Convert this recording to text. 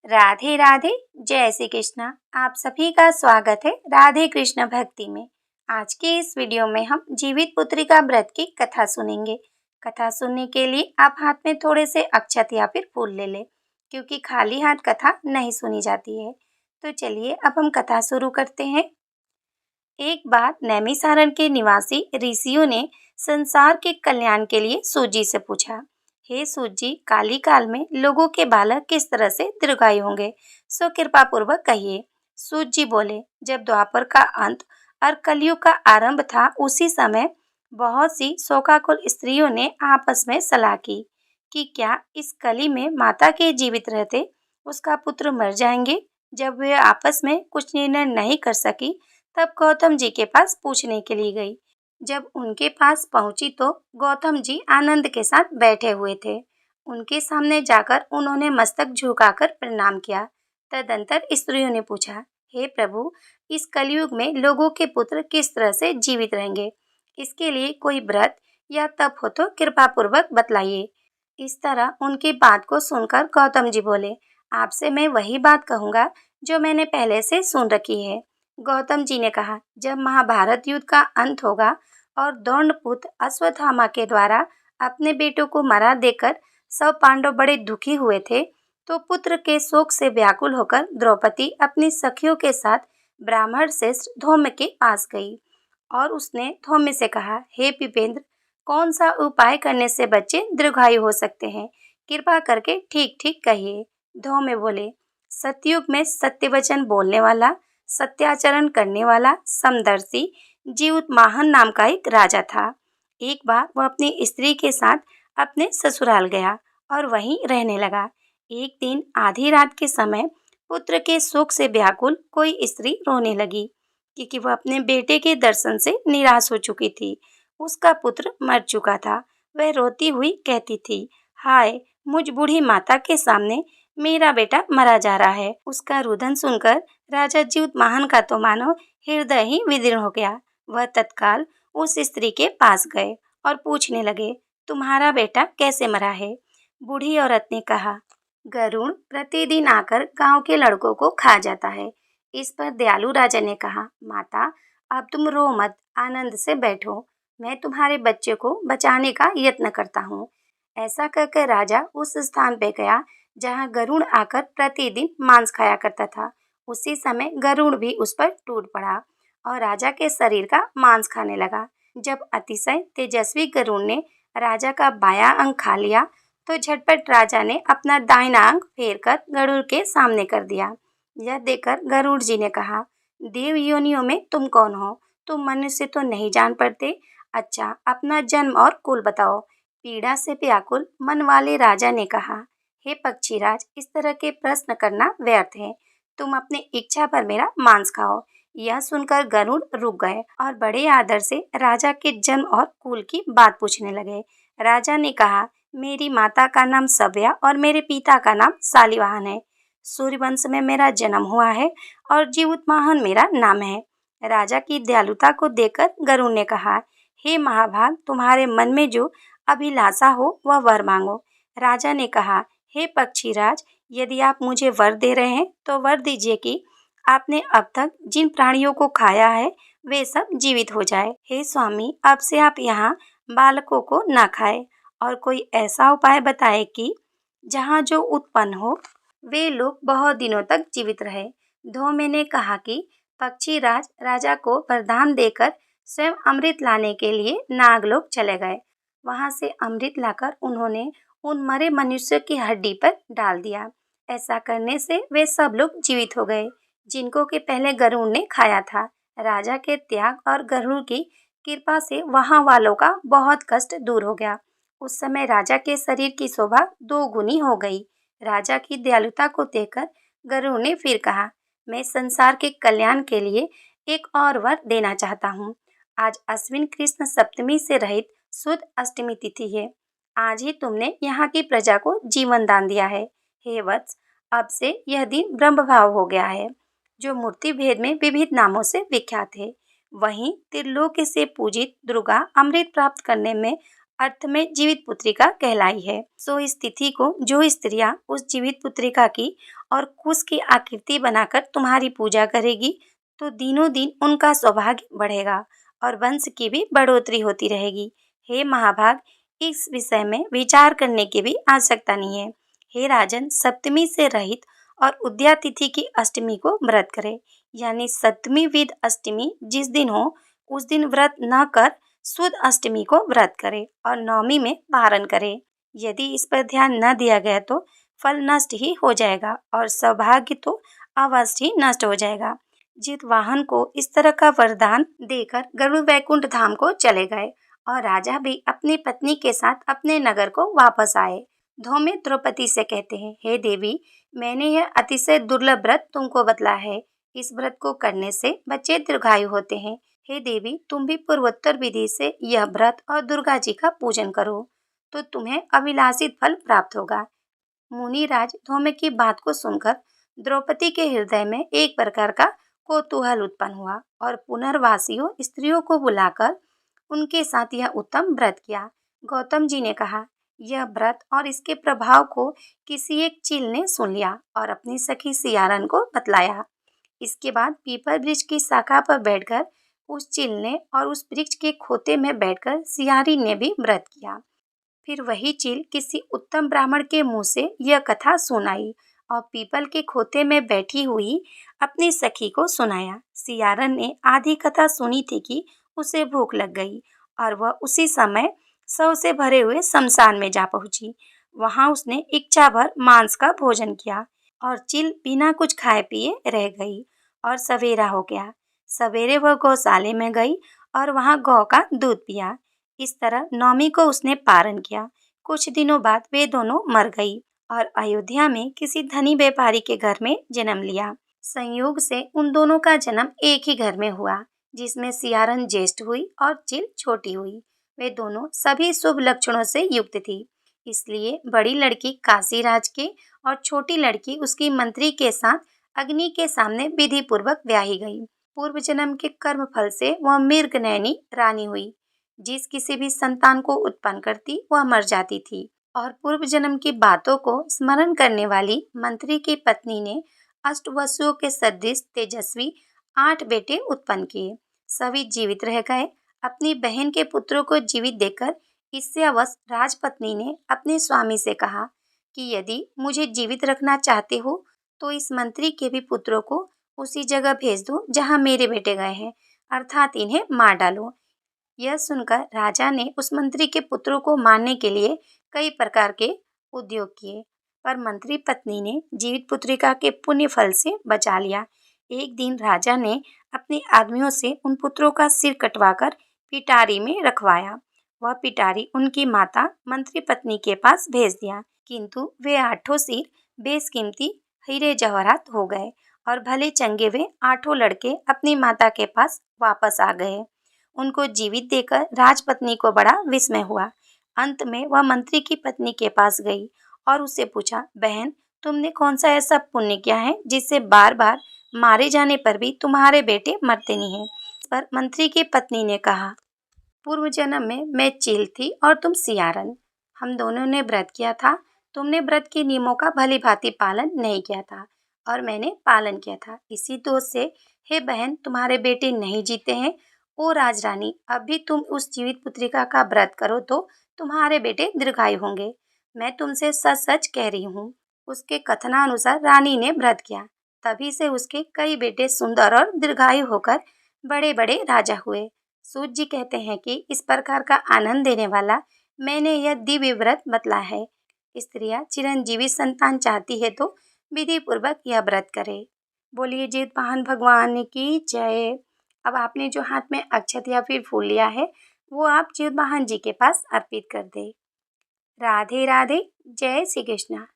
राधे राधे। जय श्री कृष्णा। आप सभी का स्वागत है राधे कृष्ण भक्ति में। आज के इस वीडियो में हम जीवित पुत्रिका व्रत की कथा सुनेंगे। कथा सुनने के लिए आप हाथ में थोड़े से अक्षत या फिर फूल ले लें, क्योंकि खाली हाथ कथा नहीं सुनी जाती है। तो चलिए अब हम कथा शुरू करते हैं। एक बार नैमिसारण के निवासी ऋषियों ने संसार के कल्याण के लिए सूत जी से पूछा, हे सूत जी, काली काल में लोगों के बालक किस तरह से दीर्घायु होंगे, सो कृपा पूर्वक कहिए। सूत जी बोले, जब द्वापर का अंत और कलयुग का आरंभ था, उसी समय बहुत सी शोकाकुल स्त्रियों ने आपस में सलाह की कि क्या इस कली में माता के जीवित रहते उसका पुत्र मर जाएंगे। जब वे आपस में कुछ निर्णय नहीं कर सकी, तब गौतम जी के पास पूछने के लिए गई। जब उनके पास पहुंची तो गौतम जी आनंद के साथ बैठे हुए थे। उनके सामने जाकर उन्होंने मस्तक झुकाकर प्रणाम किया। तदंतर स्त्रियों ने पूछा, हे प्रभु, इस कलयुग में लोगों के पुत्र किस तरह से जीवित रहेंगे? इसके लिए कोई व्रत या तप हो तो कृपा पूर्वक बतलाइए। इस तरह उनकी बात को सुनकर गौतम जी बोले, आपसे मैं वही बात कहूँगा जो मैंने पहले से सुन रखी है। गौतम जी ने कहा, जब महाभारत युद्ध का अंत होगा और द्रोणपुत्र अश्वत्थामा के द्वारा अपने बेटों को मारा देकर सब पांडव बड़े दुखी हुए थे, तो पुत्र के शोक से व्याकुल होकर द्रौपदी अपनी सखियों के साथ ब्राह्मण श्रेष्ठ धौम्य के पास गई और उसने धौम्य से कहा, हे पिपेंद्र, कौन सा उपाय करने से बच्चे दीर्घायु हो सकते हैं? कृपा करके ठीक ठीक कहिए। धौम्य बोले, सतयुग में सत्य वचन बोलने वाला, सत्याचरण करने वाला, समदर्शी जीवुतमाहन नाम का एक राजा था। एक बार वह अपनी स्त्री के साथ अपने ससुराल गया और वहीं रहने लगा। एक दिन आधी रात के समय पुत्र के शोक से व्याकुल कोई स्त्री रोने लगी, क्योंकि वह अपने बेटे के दर्शन से निराश हो चुकी थी। उसका पुत्र मर चुका था। वह रोती हुई कहती थी, हाय, मुझ बूढ़ी माता के सामने मेरा बेटा मरा जा रहा है। उसका रुदन सुनकर राजा जीवुतमाहन का तो मानो हृदय ही विदीर्ण हो गया। वह तत्काल उस स्त्री के पास गए और पूछने लगे, तुम्हारा बेटा कैसे मरा है? बूढ़ी औरत ने कहा, गरुड़ प्रतिदिन आकर गांव के लड़कों को खा जाता है। इस पर दयालु राजा ने कहा, माता, अब तुम रो मत, आनंद से बैठो। मैं तुम्हारे बच्चे को बचाने का यत्न करता हूँ। ऐसा कहकर राजा उस स्थान पे गया जहाँ गरुड़ आकर प्रतिदिन मांस खाया करता था। उसी समय गरुड़ भी उस पर टूट पड़ा और राजा के शरीर का मांस खाने लगा। जब अतिशय तेजस्वी गरुड़ ने राजा का बायां अंग खा लिया, तो झटपट राजा ने अपना दाहिना अंग फेरकर गरुड़ के सामने कर दिया। यह देखकर गरुड़ जी ने कहा, देव योनियों में तुम कौन हो? तुम मनुष्य तो नहीं जान पड़ते। अच्छा, अपना जन्म और कुल बताओ। पीड़ा से व्याकुल मन वाले राजा ने कहा, हे पक्षीराज, इस तरह के प्रश्न करना व्यर्थ है। तुम अपनी इच्छा पर मेरा मांस खाओ। यह सुनकर गरुड़ रुक गए और बड़े आदर से राजा के जन्म और कुल की बात पूछने लगे। राजा ने कहा, मेरी माता का नाम सव्या और मेरे पिता का नाम शालिवाहन है। सूर्यवंश में मेरा जन्म हुआ है और जीवुतमाहन मेरा नाम है। राजा की दयालुता को देखकर गरुड़ ने कहा, हे महाभाग, तुम्हारे मन में जो अभिलाषा हो वह वर मांगो। राजा ने कहा, हे पक्षीराज, यदि आप मुझे वर दे रहे हैं तो वर दीजिए कि आपने अब तक जिन प्राणियों को खाया है वे सब जीवित हो जाए। हे स्वामी, अब से आप यहाँ बालकों को ना खाए और कोई ऐसा उपाय बताए कि जहाँ जो उत्पन्न हो वे लोग बहुत दिनों तक जीवित रहे। धौम्य ने कहा कि पक्षीराज राजा को वरदान देकर स्वयं अमृत लाने के लिए नागलोक चले गए। वहां से अमृत लाकर उन्होंने उन मरे मनुष्य की हड्डी पर डाल दिया। ऐसा करने से वे सब लोग जीवित हो गए जिनको के पहले गरुड़ ने खाया था। राजा के त्याग और गरुड़ की कृपा से वहां वालों का बहुत कष्ट दूर हो गया। उस समय राजा के शरीर की शोभा दो गुनी हो गई। राजा की दयालुता को देखकर गरुड़ ने फिर कहा, मैं संसार के कल्याण के लिए एक और वर देना चाहता हूँ। आज अश्विन कृष्ण सप्तमी से रहित शुद्ध अष्टमी तिथि है। आज ही तुमने यहाँ की प्रजा को जीवन दान दिया है। हे वत्स, अब से यह दिन ब्रह्म भाव हो गया है, जो मूर्ति भेद में विविध नामों से विख्यात है। वहीं त्रिलोक से पूजित दुर्गा अमृत प्राप्त करने में अर्थ में जीवित पुत्रिका कहलाई है। सो इस तिथि को जो स्त्रियां उस जीवित पुत्रिका की और कुश की आकृति बनाकर तुम्हारी पूजा करेगी तो दिनों दिन उनका सौभाग्य बढ़ेगा और वंश की भी बढ़ोतरी होती रहेगी। हे महाभाग, इस विषय में विचार करने की भी आवश्यकता नहीं है। हे राजन, सप्तमी से रहित और उद्या तिथि की अष्टमी को व्रत करे, यानी सप्तमी विद अष्टमी जिस दिन हो उस दिन व्रत न कर शुद्ध अष्टमी को व्रत करे और नवमी में पारण करे। यदि इस पर ध्यान न दिया गया तो फल नष्ट ही हो जाएगा और सौभाग्य तो अवश्य ही नष्ट हो जाएगा। जितवाहन को इस तरह का वरदान देकर गरुड़ वैकुंठ धाम को चले गए और राजा भी अपनी पत्नी के साथ अपने नगर को वापस आए। धौम्य द्रौपदी से कहते हैं, हे देवी, मैंने यह अतिशय दुर्लभ व्रत तुमको बतला है। इस व्रत को करने से बच्चे दीर्घायु होते हैं। हे देवी, तुम भी पूर्वोत्तर विधि से यह व्रत और दुर्गा जी का पूजन करो तो तुम्हें अभिलाषित फल प्राप्त होगा। मुनिराज धौम्य की बात को सुनकर द्रौपदी के हृदय में एक प्रकार का कौतूहल उत्पन्न हुआ और पुनर्वासियों स्त्रियों को बुलाकर उनके साथ यह उत्तम व्रत किया। गौतम जी ने कहा, यह व्रत और इसके प्रभाव को किसी एक चील ने सुन लिया और अपनी सखी सियारन को बतलाया। इसके बाद पीपल वृक्ष की शाखा पर बैठकर उस चील ने और उस वृक्ष के खोते में बैठकर सियारी ने भी व्रत किया। फिर वही चील किसी उत्तम ब्राह्मण के मुंह से यह कथा सुनाई और पीपल के खोते में बैठी हुई अपनी सखी को सुनाया। सियारन ने आधी कथा सुनी थी कि उसे भूख लग गई और वह उसी समय शव से भरे हुए शमशान में जा पहुंची। वहां उसने इच्छा भर मांस का भोजन किया और चील बिना कुछ खाए पिए रह गई और सवेरा हो गया। सवेरे वह गौशाले में गई और वहां गौ का दूध पिया। इस तरह नवमी को उसने पारण किया। कुछ दिनों बाद वे दोनों मर गई और अयोध्या में किसी धनी व्यापारी के घर में जन्म लिया। संयोग से उन दोनों का जन्म एक ही घर में हुआ, जिसमें सियारन ज्येष्ठ हुई और चील छोटी हुई। वे दोनों सभी शुभ लक्षणों से युक्त थी, इसलिए बड़ी लड़की काशीराज के और छोटी लड़की उसकी मंत्री के साथ अग्नि के सामने विधि पूर्वक ब्याही गई। पूर्व जन्म के कर्म फल से वह मृगनयनी रानी हुई। जिस किसी भी संतान को उत्पन्न करती वह मर जाती थी और पूर्व जन्म की बातों को स्मरण करने वाली मंत्री की पत्नी ने अष्टवसुओं के सदृश तेजस्वी 8 बेटे उत्पन्न किए। सभी जीवित रह गए। अपनी बहन के पुत्रों को जीवित देखकर ईर्ष्यावश राजपत्नी ने अपने स्वामी से कहा कि यदि मुझे जीवित रखना चाहते हो तो इस मंत्री के भी पुत्रों को उसी जगह भेज दो जहाँ मेरे बेटे गए हैं, अर्थात इन्हें मार डालो। यह सुनकर राजा ने उस मंत्री के पुत्रों को मारने के लिए कई प्रकार के उद्योग किए, पर मंत्री पत्नी ने जीवित पुत्रिका के पुण्य फल से बचा लिया। एक दिन राजा ने अपने आदमियों से उन पुत्रों का सिर कटवाकर पिटारी में रखवाया। वह पिटारी उनकी माता मंत्री पत्नी के पास भेज दिया, किंतु वे 8 सिर बेशकीमती हीरे जवाहरात हो गए और भले चंगे वे 8 लड़के अपनी माता के पास वापस आ गए। उनको जीवित देखकर राजपत्नी को बड़ा विस्मय हुआ। अंत में वह मंत्री की पत्नी के पास गई और उससे पूछा, बहन, तुमने कौन सा ऐसा पुण्य किया है जिससे बार बार मारे जाने पर भी तुम्हारे बेटे मरते नहीं हैं? इस पर मंत्री की पत्नी ने कहा, पूर्व जन्म में मैं चील थी और तुम सियारन। हम दोनों ने व्रत किया था। तुमने व्रत के नियमों का भली भांति पालन नहीं किया था और मैंने पालन किया था। इसी दोष से हे बहन, तुम्हारे बेटे नहीं जीते हैं। ओ राजरानी, अब भी तुम उस जीवित पुत्रिका का व्रत करो तो तुम्हारे बेटे दीर्घायु होंगे। मैं तुमसे सच सच कह रही हूँ। उसके कथनानुसार रानी ने व्रत किया, तभी से उसके कई बेटे सुंदर और दीर्घायु होकर बड़े बड़े राजा हुए। सूत जी कहते हैं कि इस प्रकार का आनंद देने वाला मैंने यह दिव्य व्रत बतला है। स्त्रियां चिरंजीवी संतान चाहती है तो विधि पूर्वक यह व्रत करे। बोलिए जितवाहन भगवान की जय। अब आपने जो हाथ में अक्षत या फिर फूल लिया है वो आप जितवाहन जी के पास अर्पित कर दे। राधे राधे। जय श्री कृष्णा।